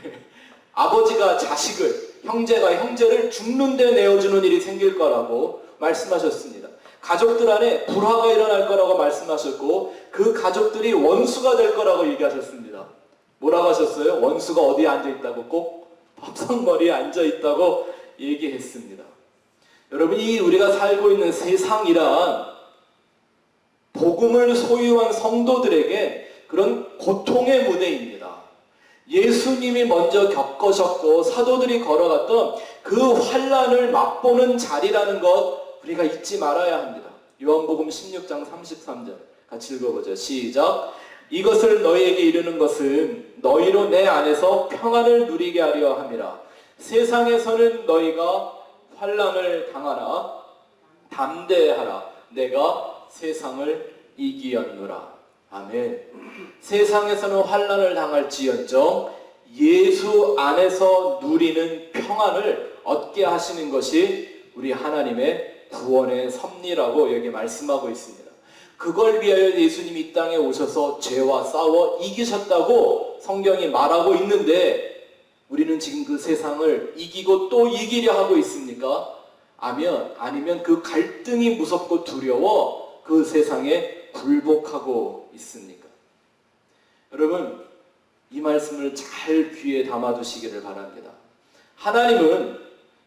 아버지가 자식을, 형제가 형제를 죽는 데 내어주는 일이 생길 거라고 말씀하셨습니다. 가족들 안에 불화가 일어날 거라고 말씀하셨고 그 가족들이 원수가 될 거라고 얘기하셨습니다. 뭐라고 하셨어요? 원수가 어디에 앉아있다고? 꼭 밥상머리에 앉아있다고 얘기했습니다. 여러분, 이 우리가 살고 있는 세상이란 복음을 소유한 성도들에게 그런 고통의 무대입니다. 예수님이 먼저 겪으셨고 사도들이 걸어갔던 그 환난을 맛보는 자리라는 것 우리가 잊지 말아야 합니다. 요한복음 16장 33절 같이 읽어보죠. 시작. 이것을 너희에게 이르는 것은 너희로 내 안에서 평안을 누리게 하려 함이라. 세상에서는 너희가 환난을 당하나 담대하라. 내가 세상을 이기었노라. 아멘. 세상에서는 환난을 당할지언정 예수 안에서 누리는 평안을 얻게 하시는 것이 우리 하나님의 구원의 섭리라고 여기 말씀하고 있습니다. 그걸 위하여 예수님이 이 땅에 오셔서 죄와 싸워 이기셨다고 성경이 말하고 있는데 우리는 지금 그 세상을 이기고 또 이기려 하고 있습니까? 아니면 그 갈등이 무섭고 두려워 그 세상에 굴복하고 있습니까? 여러분, 이 말씀을 잘 귀에 담아두시기를 바랍니다. 하나님은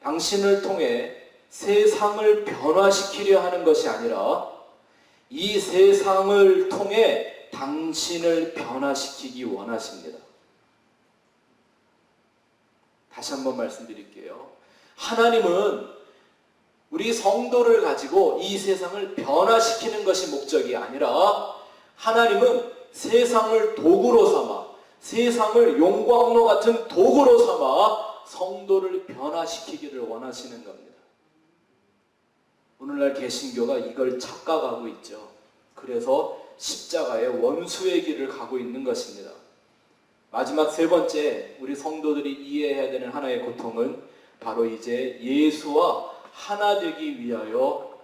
당신을 통해 세상을 변화시키려 하는 것이 아니라 이 세상을 통해 당신을 변화시키기 원하십니다. 다시 한번 말씀드릴게요. 하나님은 우리 성도를 가지고 이 세상을 변화시키는 것이 목적이 아니라 하나님은 세상을 도구로 삼아, 세상을 용광로 같은 도구로 삼아 성도를 변화시키기를 원하시는 겁니다. 오늘날 개신교가 이걸 착각하고 있죠. 그래서 십자가의 원수의 길을 가고 있는 것입니다. 마지막 세 번째 우리 성도들이 이해해야 되는 하나의 고통은 바로 이제 예수와 하나 되기 위하여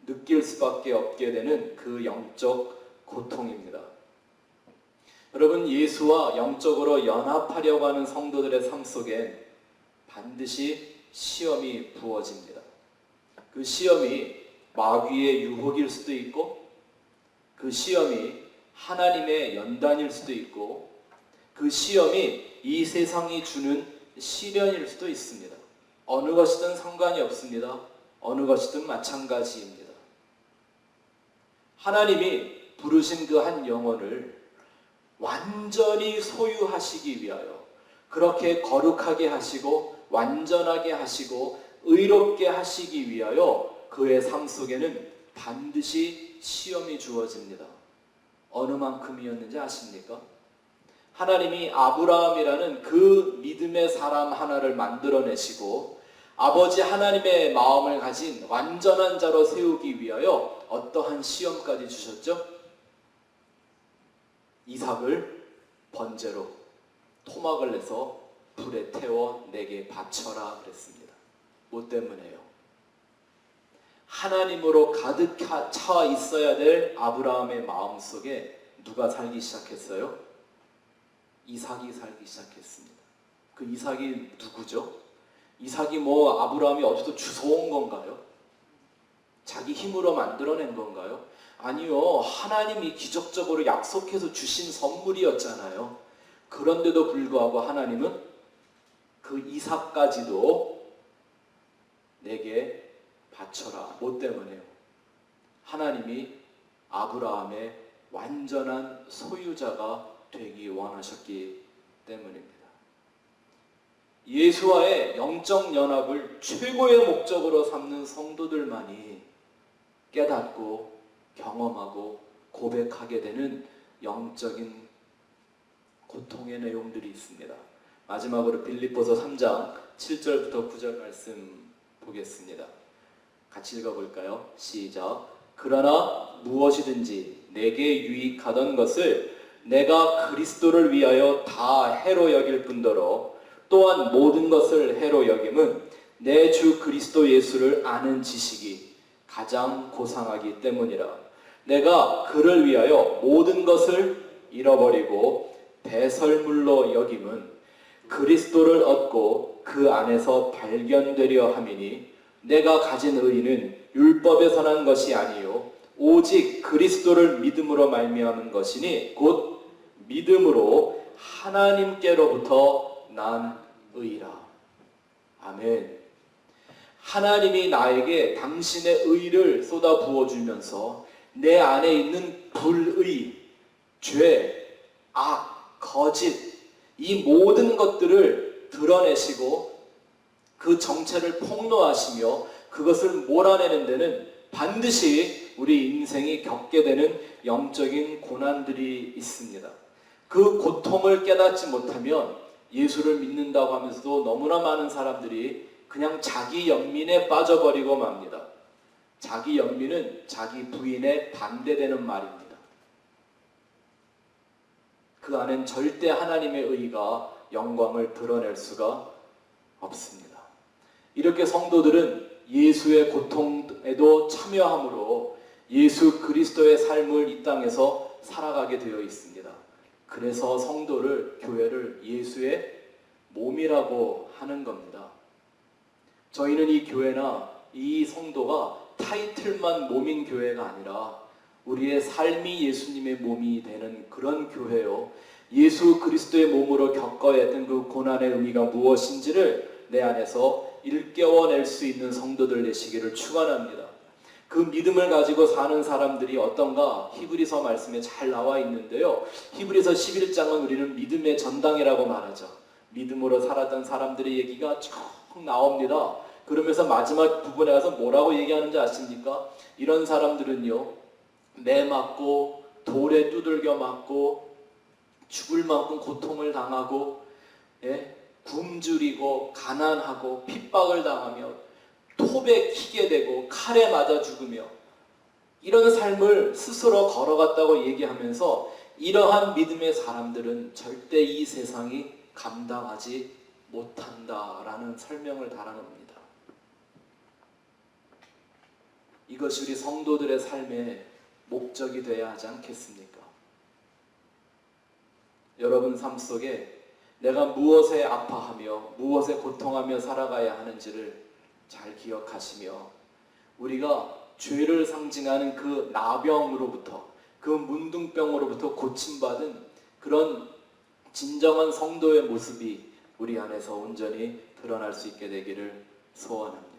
느낄 수밖에 없게 되는 그 영적 고통입니다. 여러분, 예수와 영적으로 연합하려고 하는 성도들의 삶 속엔 반드시 시험이 부어집니다. 그 시험이 마귀의 유혹일 수도 있고 그 시험이 하나님의 연단일 수도 있고 그 시험이 이 세상이 주는 시련일 수도 있습니다. 어느 것이든 상관이 없습니다. 어느 것이든 마찬가지입니다. 하나님이 부르신 그 한 영혼을 완전히 소유하시기 위하여 그렇게 거룩하게 하시고 완전하게 하시고 의롭게 하시기 위하여 그의 삶 속에는 반드시 시험이 주어집니다. 어느 만큼이었는지 아십니까? 하나님이 아브라함이라는 그 믿음의 사람 하나를 만들어내시고 아버지 하나님의 마음을 가진 완전한 자로 세우기 위하여 어떠한 시험까지 주셨죠? 이삭을 번제로 토막을 내서 불에 태워 내게 바쳐라 그랬습니다. 뭐 때문에요? 하나님으로 가득 차 있어야 될 아브라함의 마음속에 누가 살기 시작했어요? 이삭이 살기 시작했습니다. 그 이삭이 누구죠? 이삭이 뭐 아브라함이 어디서 주워온 건가요? 자기 힘으로 만들어낸 건가요? 아니요. 하나님이 기적적으로 약속해서 주신 선물이었잖아요. 그런데도 불구하고 하나님은 그 이삭까지도 내게 바쳐라. 뭐 때문에요? 하나님이 아브라함의 완전한 소유자가 되기 원하셨기 때문입니다. 예수와의 영적 연합을 최고의 목적으로 삼는 성도들만이 깨닫고 경험하고 고백하게 되는 영적인 고통의 내용들이 있습니다. 마지막으로 빌립보서 3장 7절부터 9절 말씀 보겠습니다. 같이 읽어볼까요? 시작. 그러나 무엇이든지 내게 유익하던 것을 내가 그리스도를 위하여 다 해로 여길 뿐더러 또한 모든 것을 해로 여김은 내 주 그리스도 예수를 아는 지식이 가장 고상하기 때문이라. 내가 그를 위하여 모든 것을 잃어버리고 배설물로 여김은 그리스도를 얻고 그 안에서 발견되려 함이니 내가 가진 의의는 율법에서 난 것이 아니요 오직 그리스도를 믿음으로 말미암은 것이니 곧 믿음으로 하나님께로부터 난 의라. 아멘. 하나님이 나에게 당신의 의를 쏟아 부어주면서 내 안에 있는 불의, 죄, 악, 거짓 이 모든 것들을 드러내시고 그 정체를 폭로하시며 그것을 몰아내는 데는 반드시 우리 인생이 겪게 되는 영적인 고난들이 있습니다. 그 고통을 깨닫지 못하면 예수를 믿는다고 하면서도 너무나 많은 사람들이 그냥 자기 연민에 빠져버리고 맙니다. 자기 연민은 자기 부인에 반대되는 말입니다. 그 안엔 절대 하나님의 의가 영광을 드러낼 수가 없습니다. 이렇게 성도들은 예수의 고통에도 참여함으로 예수 그리스도의 삶을 이 땅에서 살아가게 되어 있습니다. 그래서 성도를, 교회를 예수의 몸이라고 하는 겁니다. 저희는 이 교회나 이 성도가 타이틀만 몸인 교회가 아니라 우리의 삶이 예수님의 몸이 되는 그런 교회요. 예수 그리스도의 몸으로 겪어야 했던 그 고난의 의미가 무엇인지를 내 안에서 일깨워낼 수 있는 성도들 되시기를 축원합니다. 그 믿음을 가지고 사는 사람들이 어떤가 히브리서 말씀에 잘 나와 있는데요. 히브리서 11장은 우리는 믿음의 전당이라고 말하죠. 믿음으로 살았던 사람들의 얘기가 쭉 나옵니다. 그러면서 마지막 부분에 가서 뭐라고 얘기하는지 아십니까? 이런 사람들은요, 매 맞고 돌에 두들겨 맞고 죽을 만큼 고통을 당하고 굶주리고 가난하고 핍박을 당하며 톱에 키게 되고 칼에 맞아 죽으며 이런 삶을 스스로 걸어갔다고 얘기하면서 이러한 믿음의 사람들은 절대 이 세상이 감당하지 못한다라는 설명을 달아놓습니다. 이것이 우리 성도들의 삶의 목적이 되어야 하지 않겠습니까? 여러분 삶 속에 내가 무엇에 아파하며 무엇에 고통하며 살아가야 하는지를 잘 기억하시며 우리가 죄를 상징하는 그 나병으로부터 그 문둥병으로부터 고침받은 그런 진정한 성도의 모습이 우리 안에서 온전히 드러날 수 있게 되기를 소원합니다.